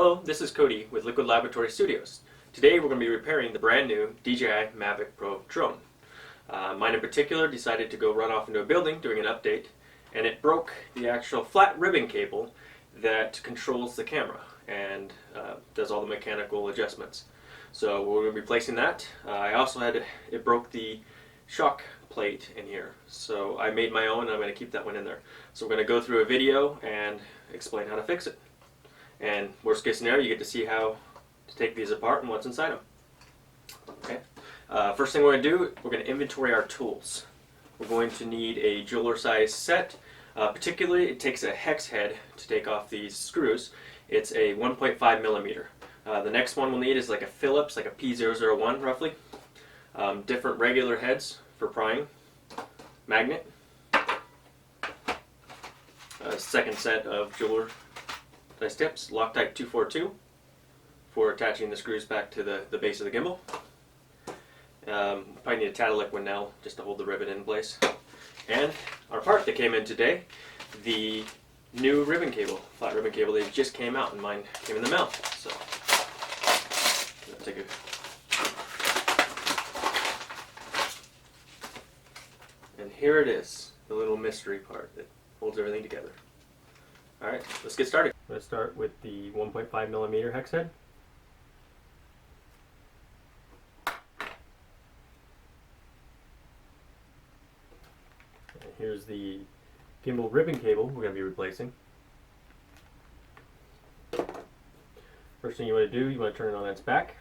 Hello, this is Cody with Liquid Laboratory Studios. Today we're going to be repairing the brand new DJI Mavic Pro drone. Mine in particular decided to go run off into a building doing an update, and it broke the actual flat ribbon cable that controls the camera and does all the mechanical adjustments. So we're going to be replacing that. It broke the shock plate in here, so I made my own and I'm going to keep that one in there. So we're going to go through a video and explain how to fix it. And worst case scenario, you get to see how to take these apart and what's inside them. Okay. First thing we're going to do, we're going to inventory our tools. We're going to need a jeweler size set. Particularly, it takes a hex head to take off these screws. It's a 1.5 millimeter. The next one we'll need is like a Phillips, like a P001 roughly. Different regular heads for prying. Magnet. Second set of jeweler size tips. Loctite 242 for attaching the screws back to the base of the gimbal. Probably need a tad of liquid nail just to hold the ribbon in place. And our part that came in today, the new ribbon cable, flat ribbon cable. They just came out and mine came in the mail. So let's take a and here it is, the little mystery part that holds everything together. Alright, let's get started. Let's start with the 1.5 millimeter hex head. And here's the gimbal ribbon cable we're going to be replacing. First thing you want to do, you want to turn it on its back.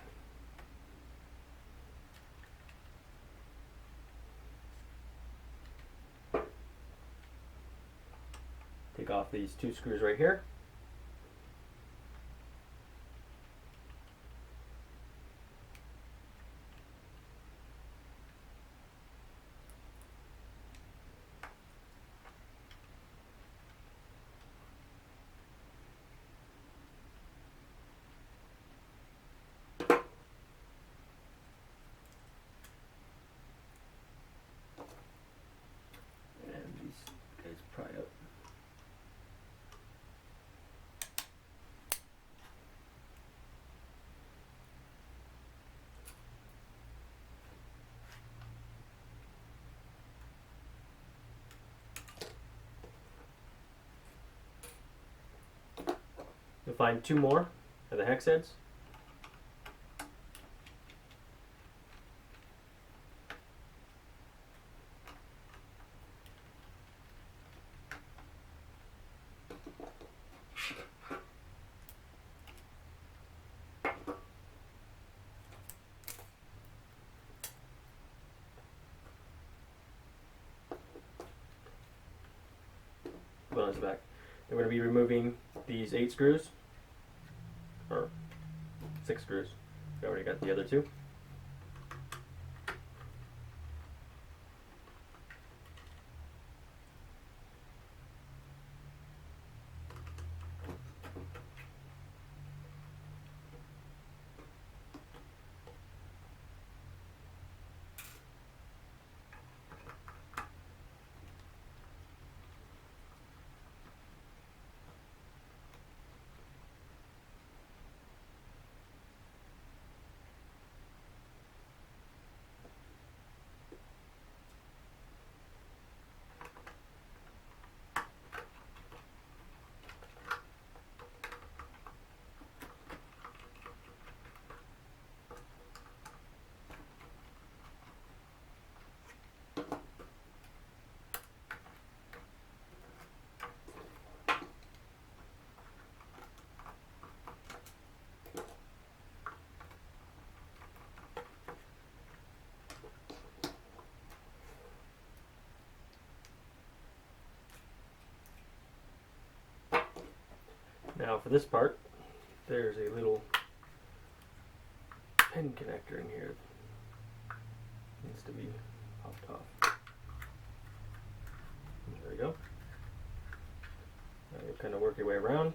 Take off these two screws right here. And these guys pry up. You'll find two more of the hex heads. Put on the back. We're going to be removing these 8 screws, or 6 screws. We already got the other 2. Now for this part, there's a little pin connector in here. Needs to be popped off. There we go. Now you kind of work your way around,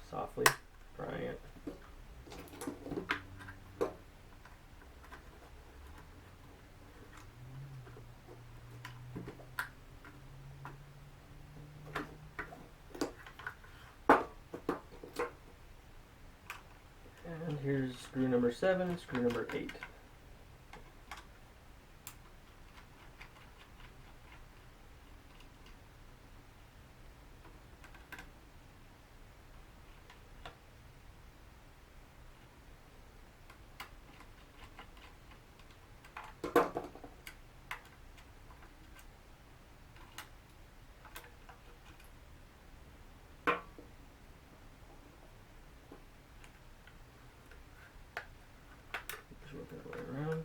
softly prying it. is screw number 7, screw number 8. Work that way around.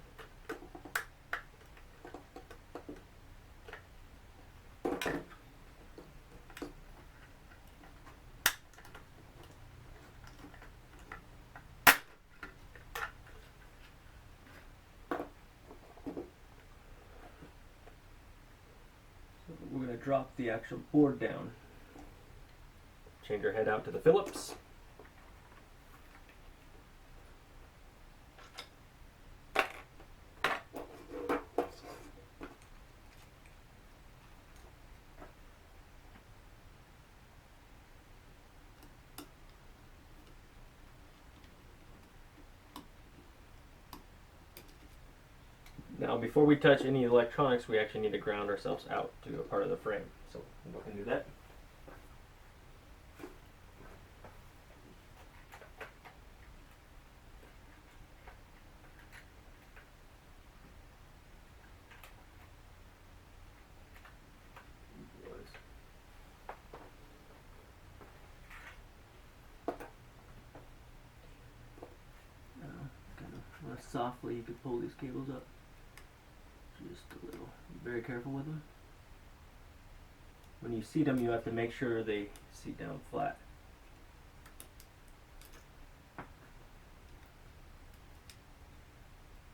So we're going to drop the actual board down. Change our head out to the Phillips. Now, before we touch any electronics, we actually need to ground ourselves out to a part of the frame. So we can do that. Kind of softly, you could pull these cables up. Just a little. Be very careful with them. When you seat them, you have to make sure they seat down flat.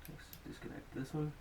Let's disconnect this one.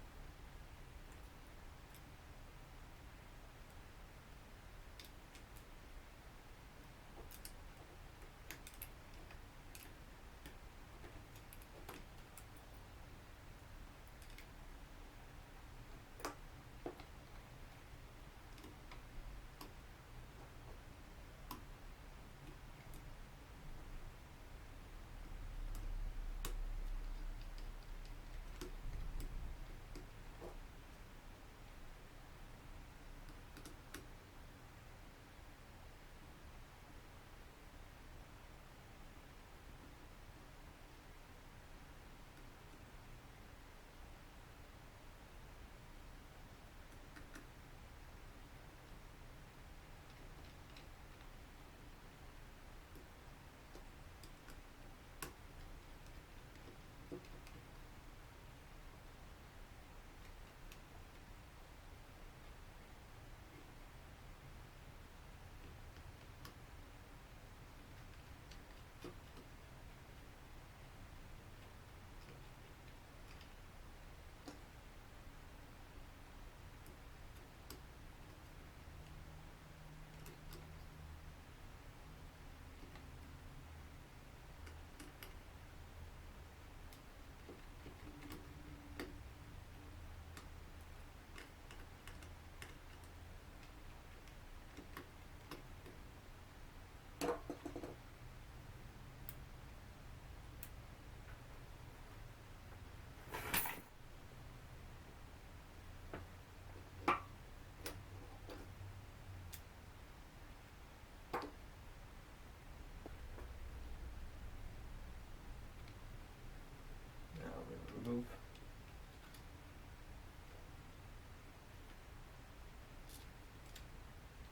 Remove.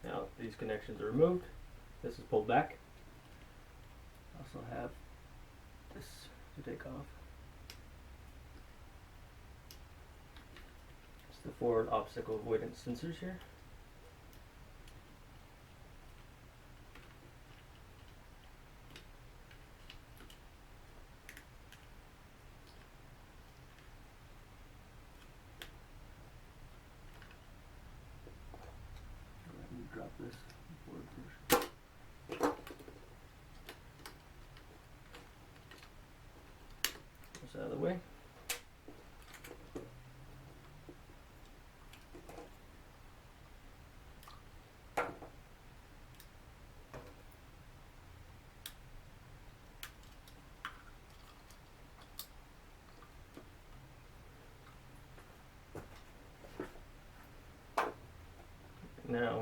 Now these connections are removed. This is pulled back. Also have this to take off. It's the forward obstacle avoidance sensors here. Drop this board first. This out of the way.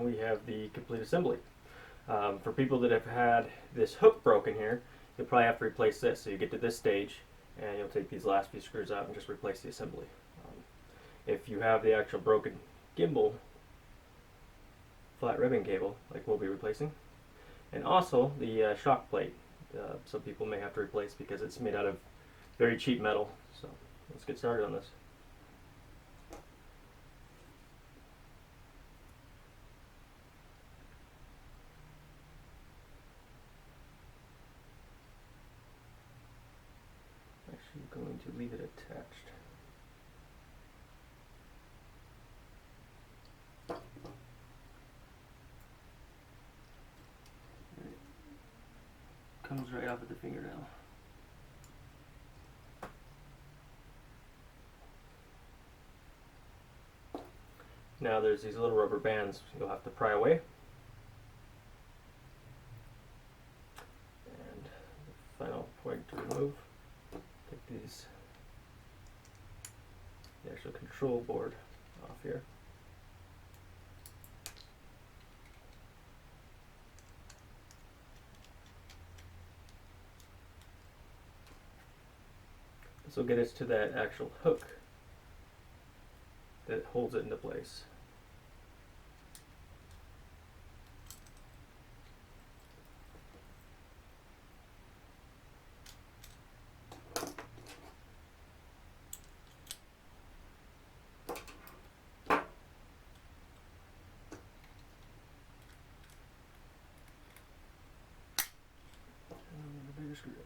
we have the complete assembly. For people that have had this hook broken here, you'll probably have to replace this. So you get to this stage and you'll take these last few screws out and just replace the assembly. If you have the actual broken gimbal flat ribbon cable, like we'll be replacing, and also the shock plate, some people may have to replace because it's made out of very cheap metal. So let's get started on this. Actually, I'm going to leave it attached. Comes right off at the fingernail. Now there's these little rubber bands you'll have to pry away. And the final point to remove, take the actual control board off here. This will get us to that actual hook that holds it into place. And the bigger screwdriver.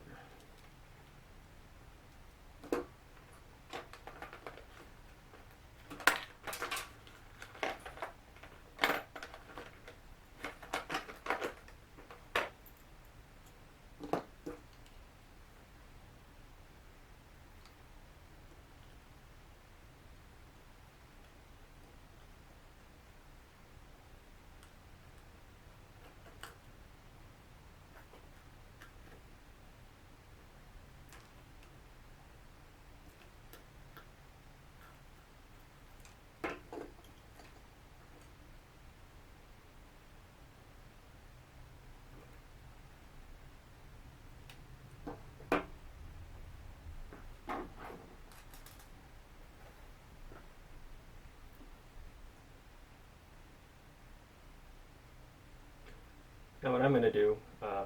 Now what I'm going to do, after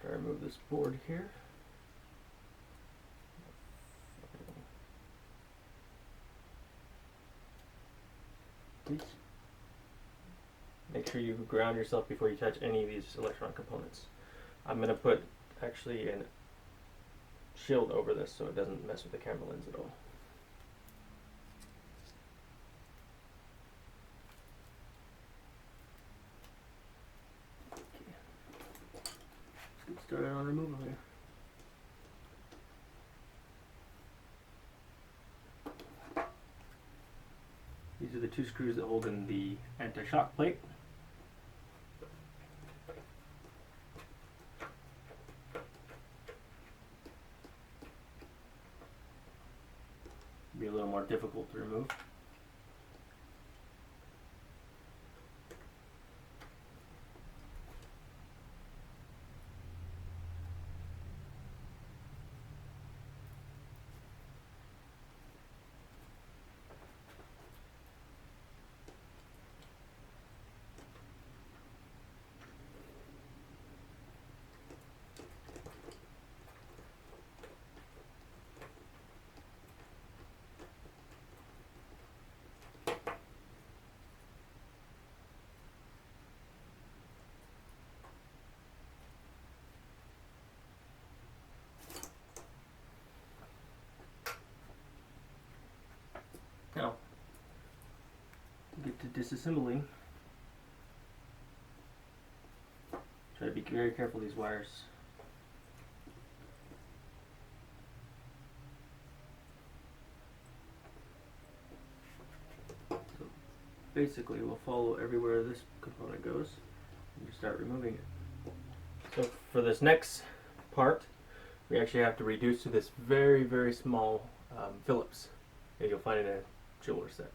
I remove this board here, make sure you ground yourself before you touch any of these electronic components. I'm going to put actually a shield over this so it doesn't mess with the camera lens at all. Started on removal here. These are the two screws that hold in the anti-shock plate. Be a little more difficult to remove. Now, get to disassembling. Try to be very careful with these wires. So basically, we'll follow everywhere this component goes and you start removing it. So for this next part, we actually have to reduce to this very, very small Phillips that you'll find in a jeweler set.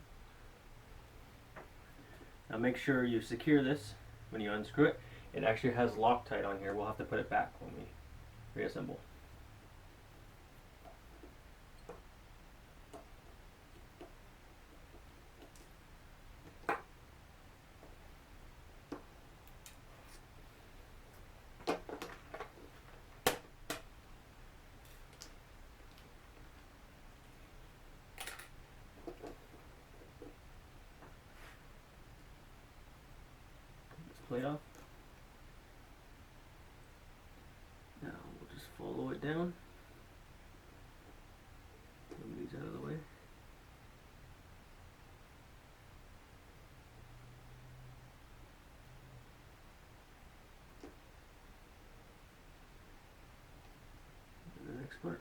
Now make sure you secure this when you unscrew it. It actually has Loctite on here. We'll have to put it back when we reassemble. Plate off. Now we'll just follow it down. Move these out of the way. And the next part.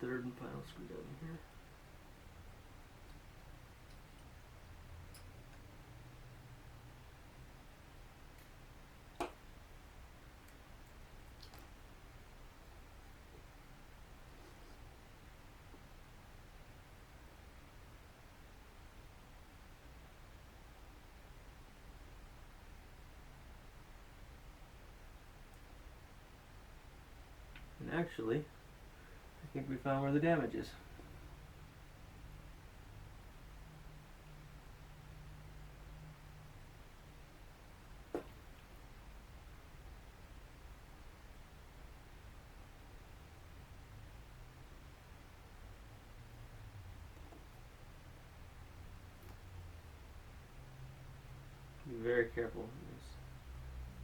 The third and final screw down here. And actually, I think we found where the damage is. Be very careful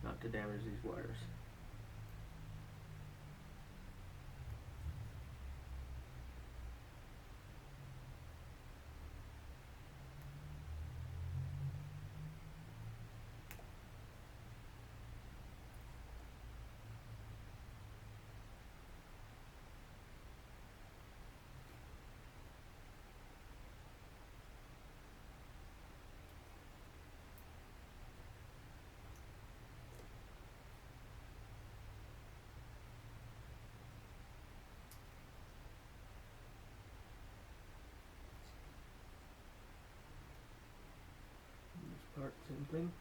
not to damage these wires. Part, same thing.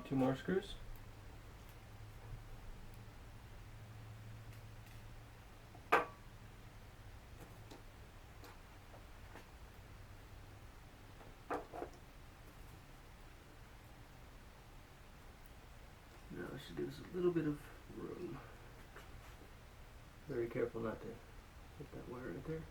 2 more screws. Now this should give us a little bit of room. Very careful not to hit that wire right there.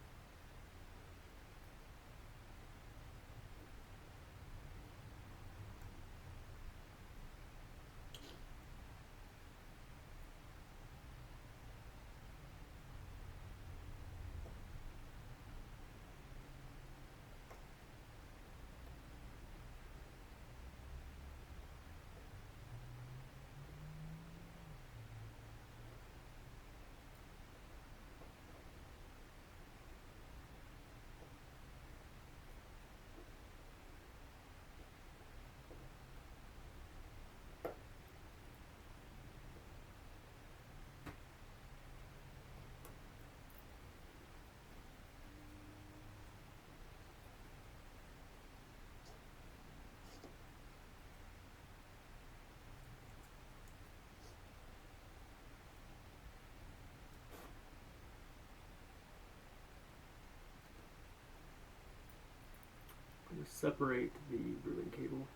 I'm going to separate the ribbon cable.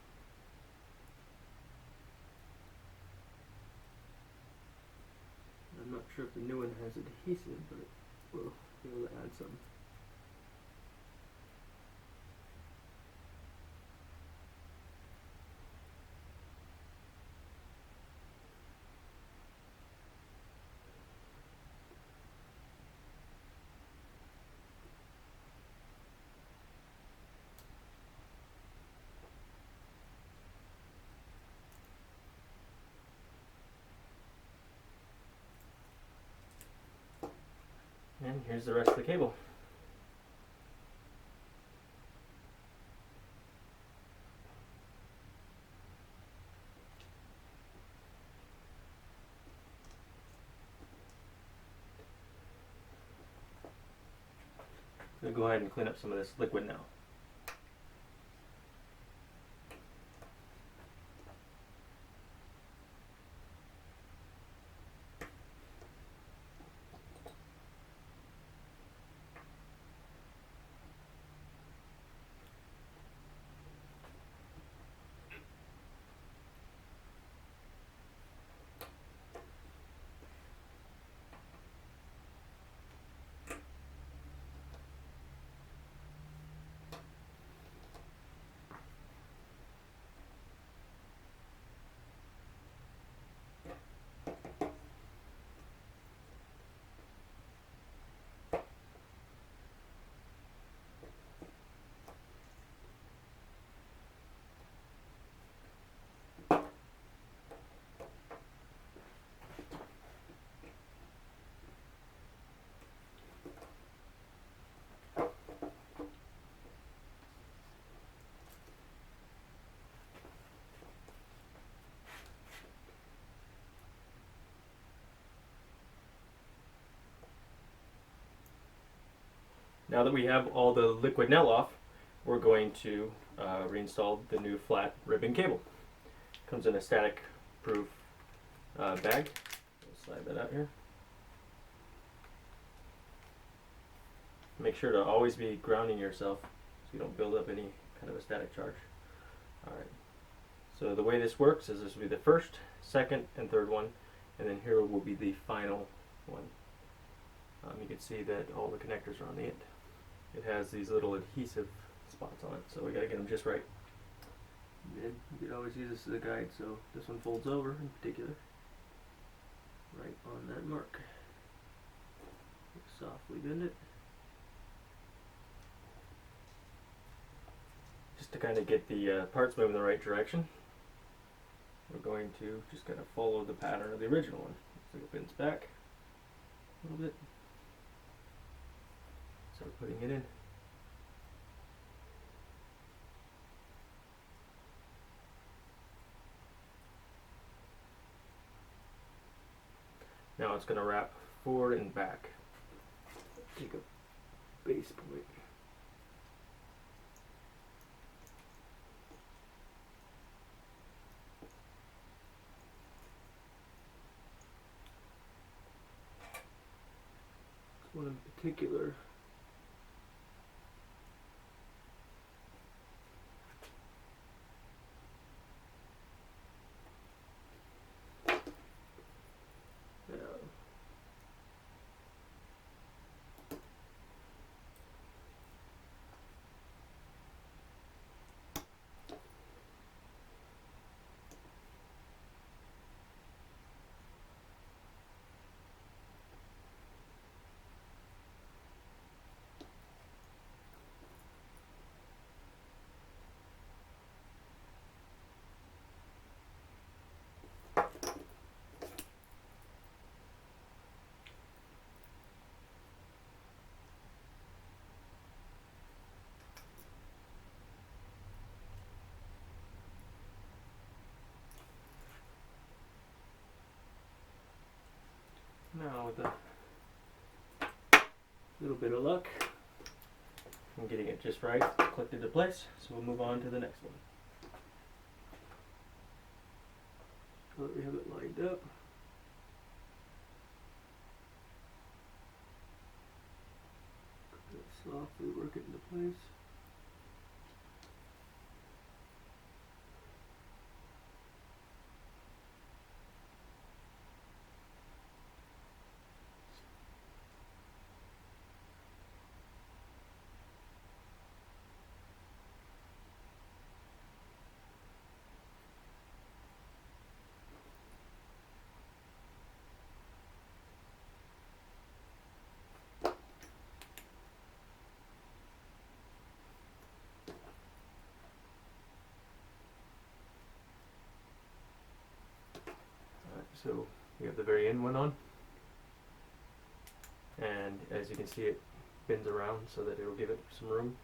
I'm not sure if the new one has adhesive, but we'll be able to add some. And here's the rest of the cable. I'm going to go ahead and clean up some of this liquid now. Now that we have all the liquid nail off, we're going to reinstall the new flat ribbon cable. Comes in a static proof bag. We'll slide that out here. Make sure to always be grounding yourself so you don't build up any kind of a static charge. Alright, so the way this works is this will be the first, second, and third one, and then here will be the final one. You can see that all the connectors are on the end. It has these little adhesive spots on it, so we got to get them just right. And you could always use this as a guide, so this one folds over in particular, right on that mark. Softly bend it. Just to kind of get the parts moving in the right direction, we're going to just kind of follow the pattern of the original one. So it bends back a little bit. Start putting it in. Now it's going to wrap forward and back. Take a base point. one in particular. Now with a little bit of luck, I'm getting it just right, clicked into place, so we'll move on to the next one. Now that we have it lined up, softly work it into place. So we have the very end one on, and as you can see it bends around so that it will give it some room.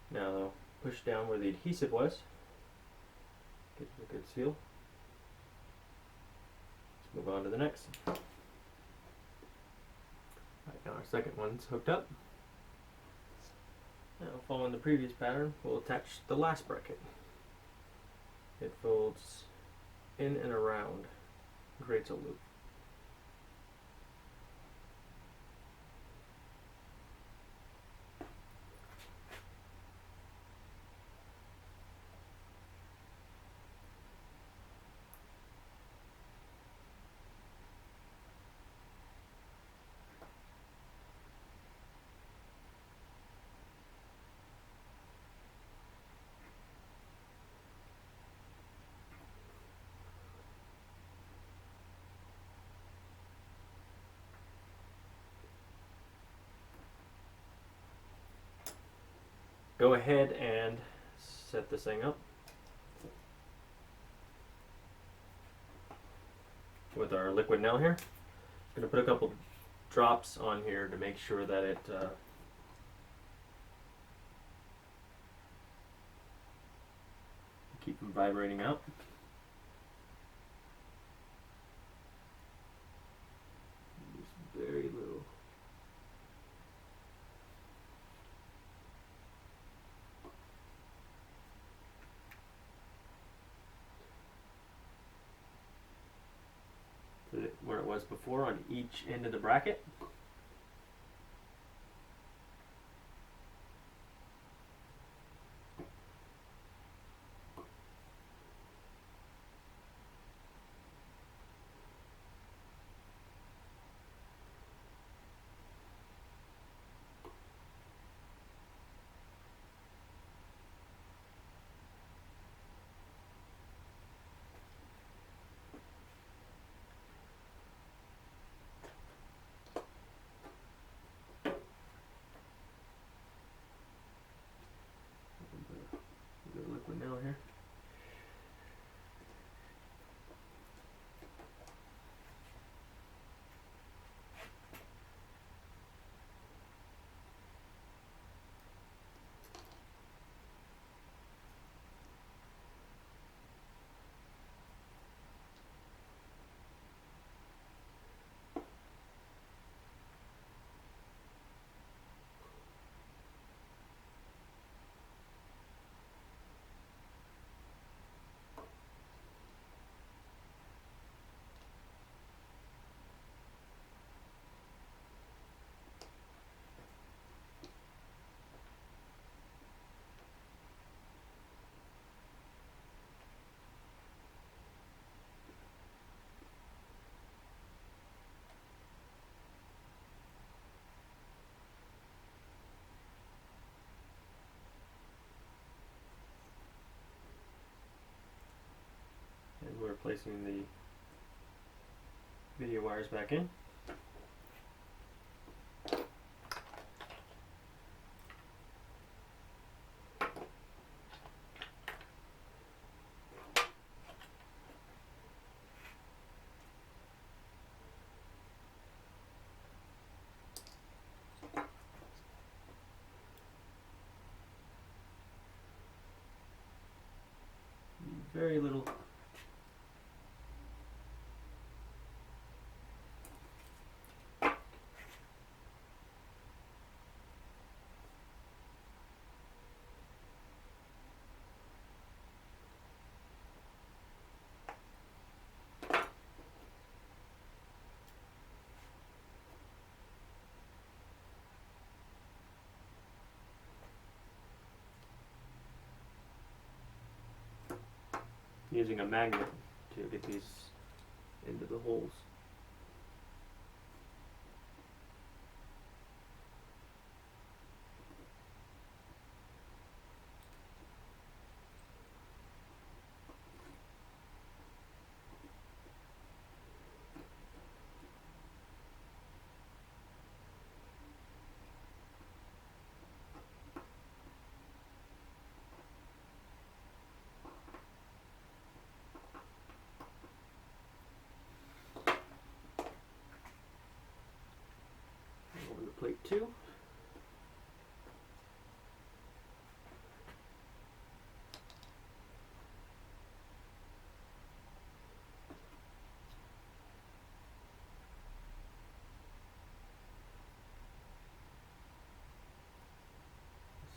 Now push down where the adhesive was, get a good seal. Let's move on to the next. Right, now our second one's hooked up. Now following the previous pattern, we'll attach the last bracket. It folds in and around, creates a loop. Go ahead and set this thing up with our liquid nail here. I'm going to put a couple drops on here to make sure that it keep from vibrating out. Just very little. Where it was before on each end of the bracket. placing the video wires back in. Very little using a magnet to get these into the holes. Over to plate 2. This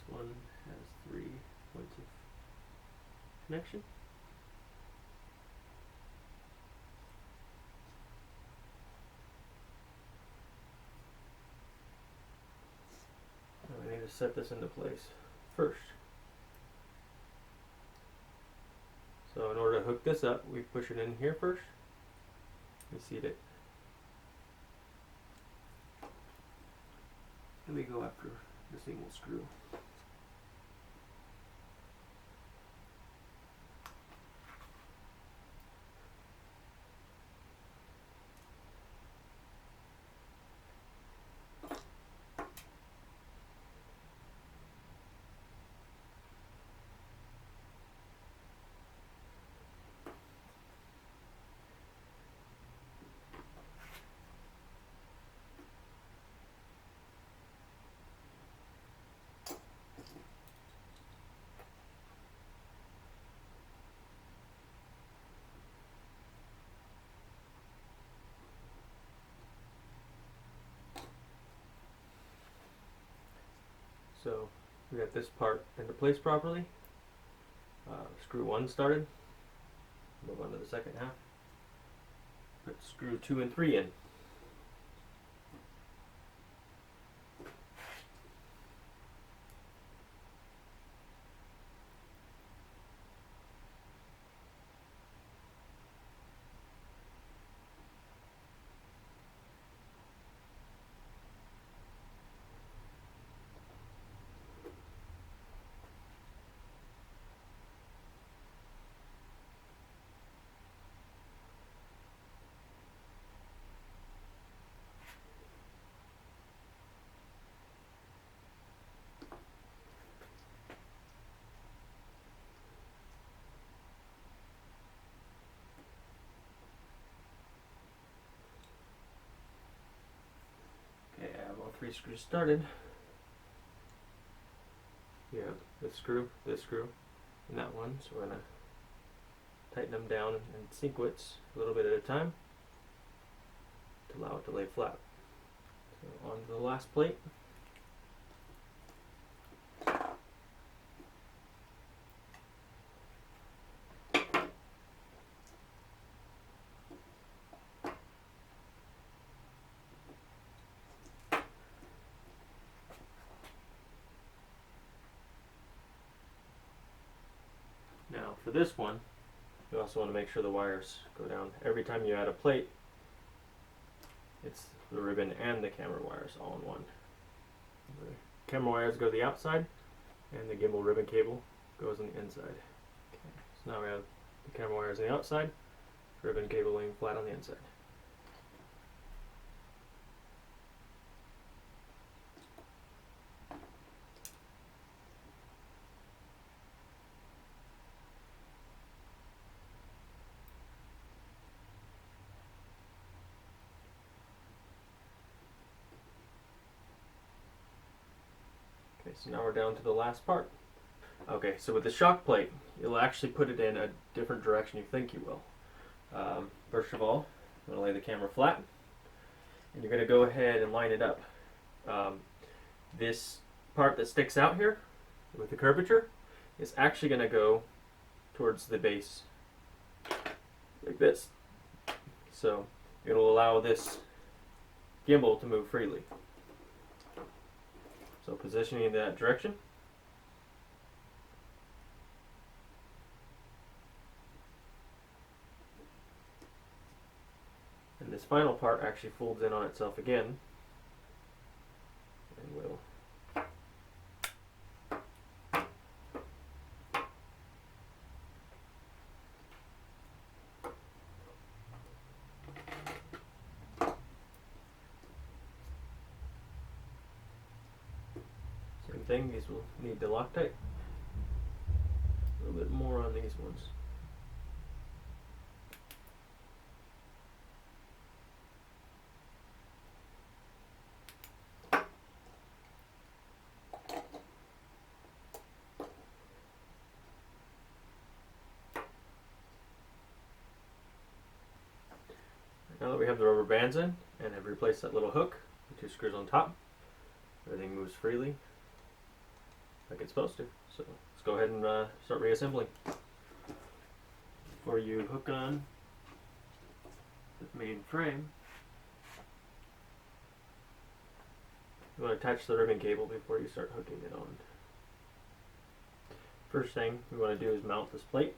one has 3 points of connection. I need to set this into place first. So in order to hook this up, we push it in here first. We seat it. And we go after the single screw. So we got this part into place properly. Screw 1 started. Move on to the second half. Put screw 2 and 3 in. Okay, I have all 3 screws started. You have this screw, and that one. So we're going to tighten them down in sequence a little bit at a time to allow it to lay flat. So on to the last plate. Now for this one, you also want to make sure the wires go down. Every time you add a plate, it's the ribbon and the camera wires all in one. The camera wires go to the outside, and the gimbal ribbon cable goes on the inside. Okay, so now we have the camera wires on the outside, ribbon cable laying flat on the inside. Okay, so now we're down to the last part. Okay, so with the shock plate, you'll actually put it in a different direction you think you will. First of all, I'm going to lay the camera flat, and you're going to go ahead and line it up. This part that sticks out here with the curvature is actually going to go towards the base, like this. So it'll allow this gimbal to move freely. So positioning in that direction. And this final part actually folds in on itself again. And will same thing, these will need the Loctite. A little bit more on these ones. Now that we have the rubber bands in and have replaced that little hook, the 2 screws on top, everything moves freely like it's supposed to. So let's go ahead and start reassembling. Before you hook on the main frame, you want to attach the ribbon cable before you start hooking it on. First thing we want to do is mount this plate,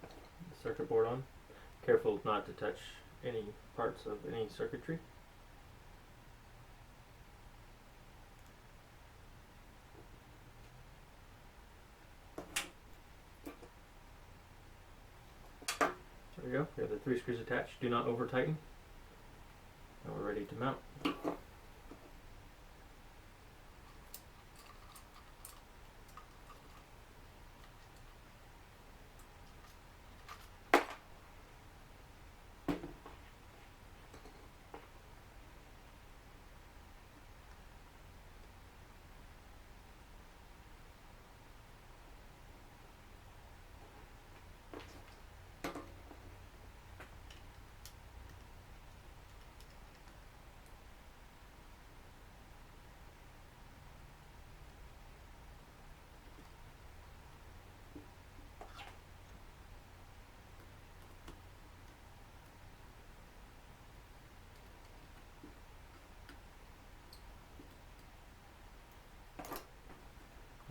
the circuit board on. Careful not to touch any parts of any circuitry. There we go. We have the 3 screws attached. Do not over tighten. Now we're ready to mount.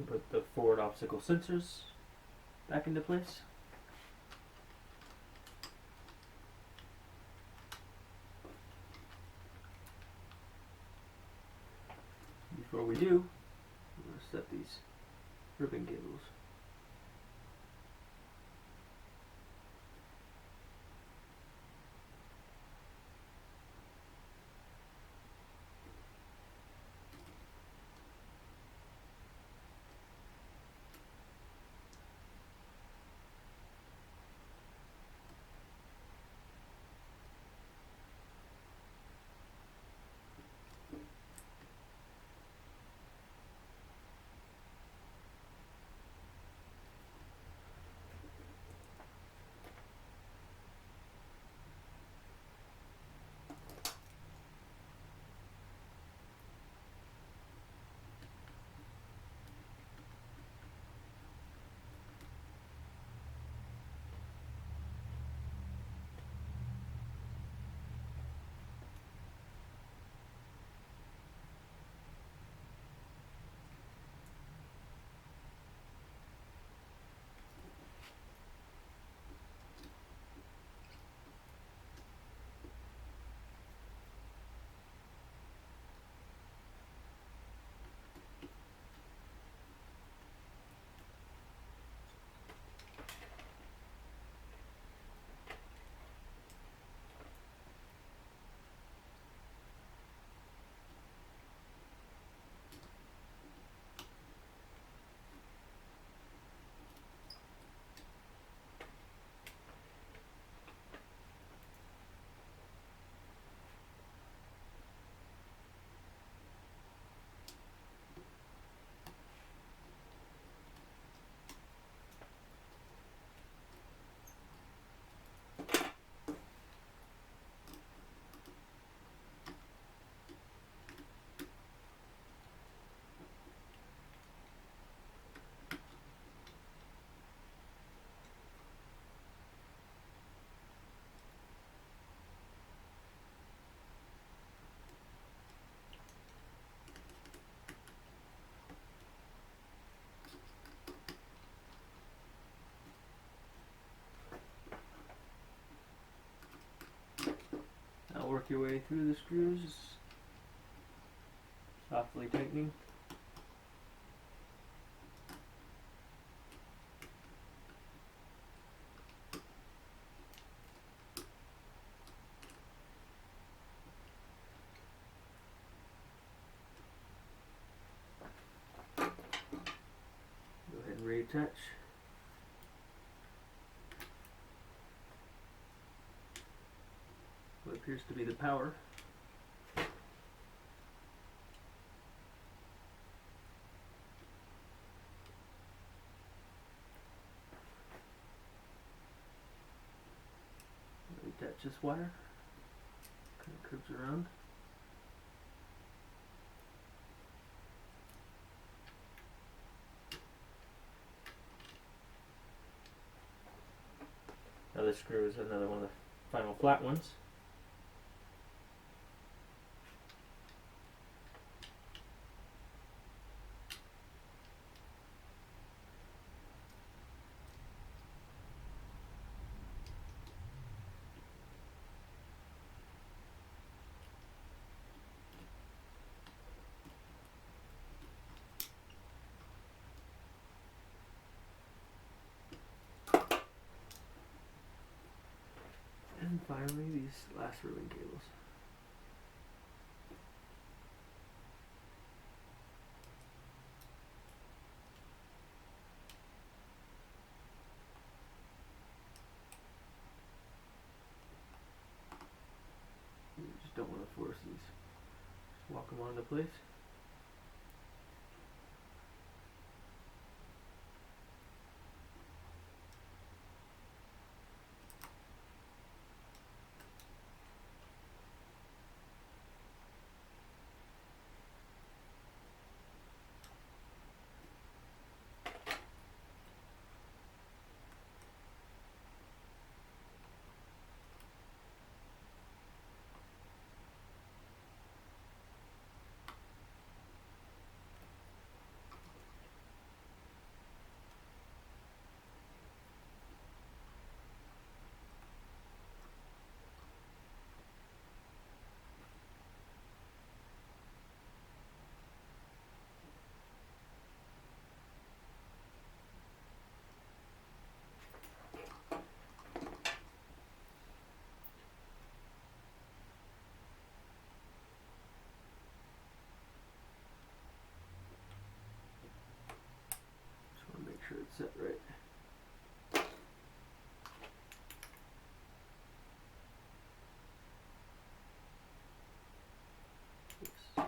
Put the forward obstacle sensors back into place. Before we do, we're going to set these ribbon cables. your way through the screws, softly tightening. Go ahead and reattach. What appears to be the power. Reattach this wire. Kind of curves around. Now this screw is another one of the final flat ones. And finally, these last ribbon cables. You just don't want to force these. Just walk them onto place. Sure it's set right. Oops.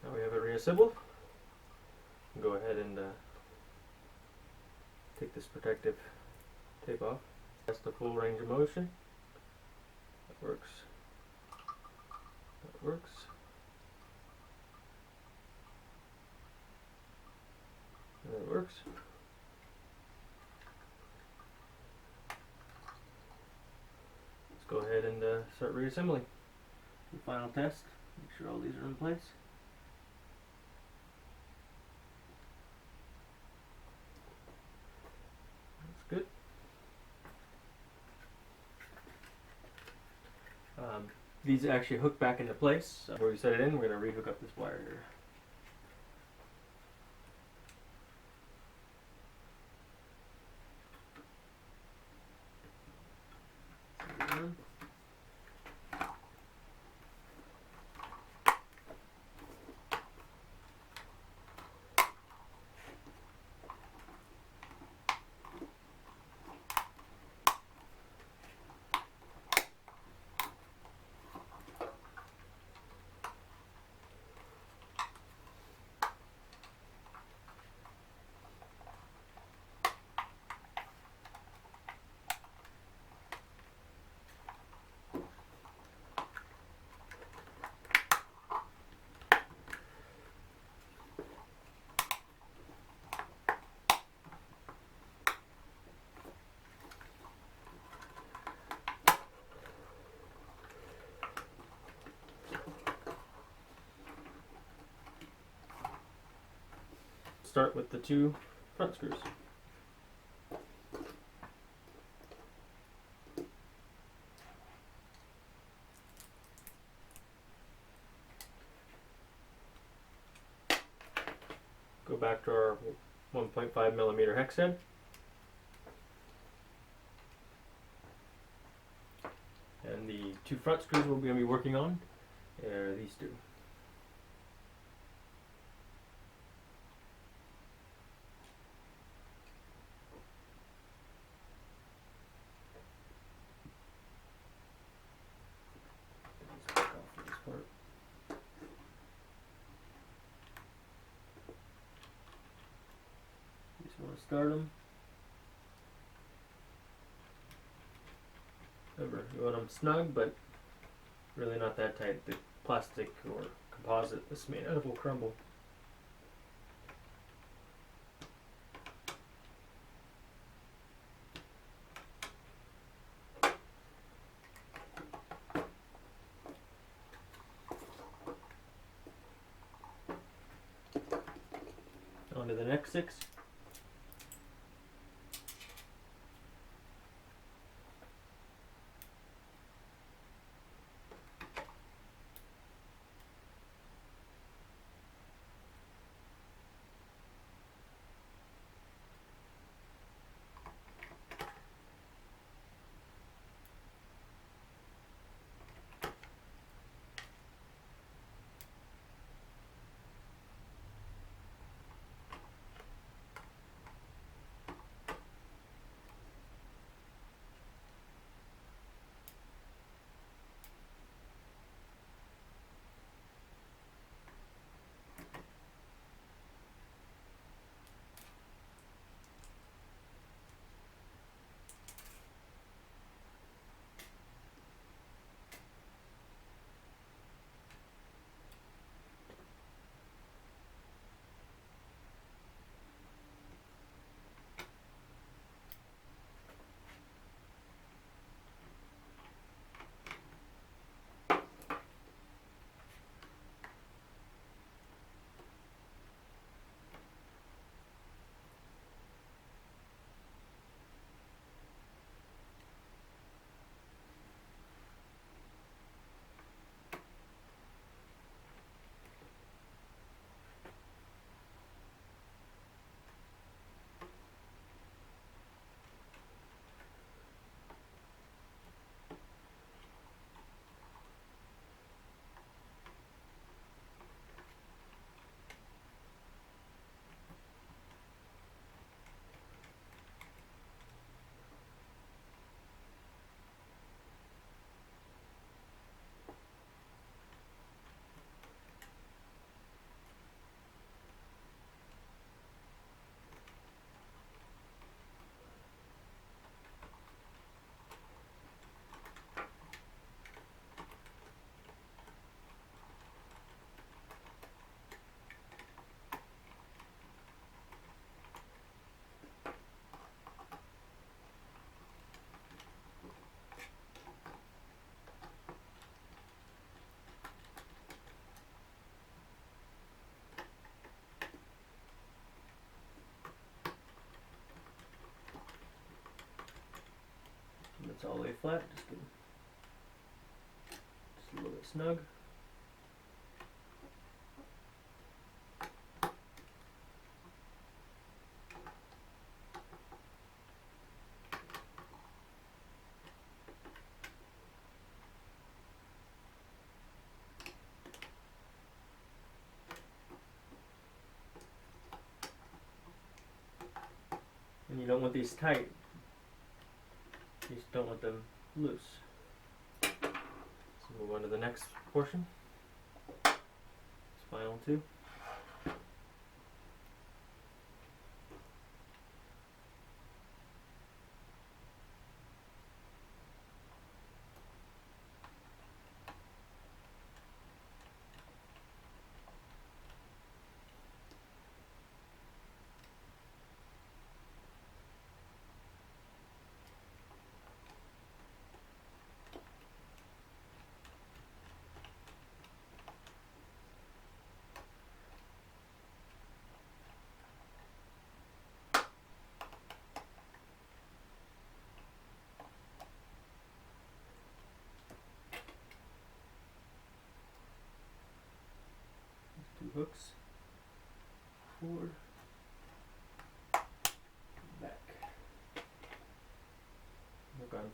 Now we have it reassembled. Go ahead and take this protective tape off. That's the full range of motion. That works. That works. And that works. Let's go ahead and start reassembling. The final test. Make sure all these are in place. Good. These actually hook back into place. Where we set it in, we're going to rehook up this wire here. start with the 2 front screws. Go back to our 1.5 millimeter hex head. And the 2 front screws we're going to be working on are these 2. Let's back off of this part. Just want to start them. Remember, you want them snug, but really not that tight. The plastic or composite this is made out of will crumble. On to the next 6. It's all the way flat, just a little bit snug. And you don't want these tight. You just don't want them loose. So move on to the next portion. It's final 2.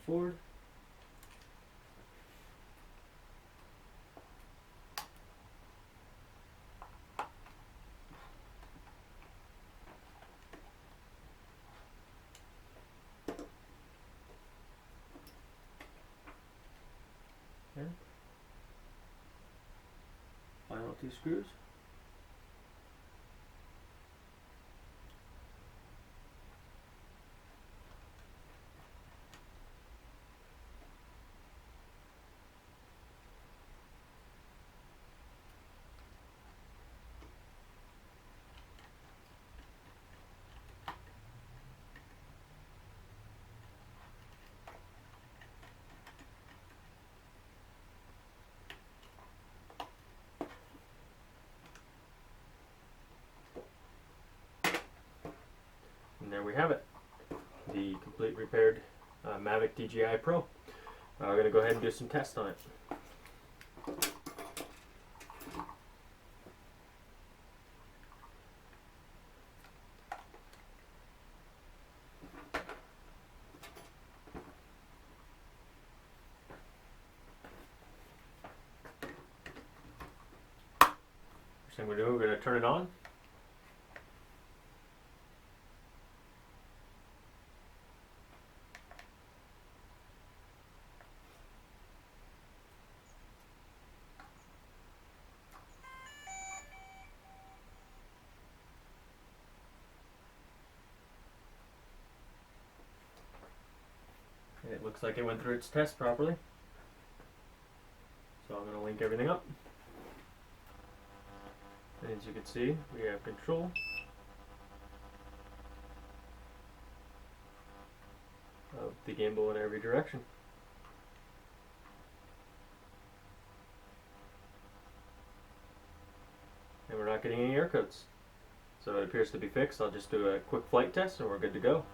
forward. And final 2 screws. And there we have it, the complete repaired Mavic DJI Pro. We're going to go ahead and do some tests on it. First thing we're doing, we're going to turn it on. It looks like it went through its test properly. So I'm going to link everything up. And as you can see, we have control of the gimbal in every direction. And we're not getting any error codes. So it appears to be fixed. I'll just do a quick flight test and we're good to go.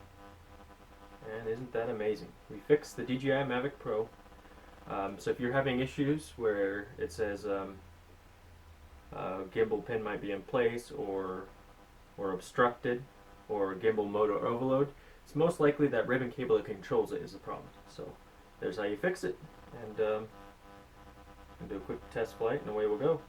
And isn't that amazing? We fixed the DJI Mavic Pro. So if you're having issues where it says gimbal pin might be in place or obstructed or gimbal motor overload, it's most likely that ribbon cable that controls it is the problem. So there's how you fix it, and do a quick test flight and away we'll go.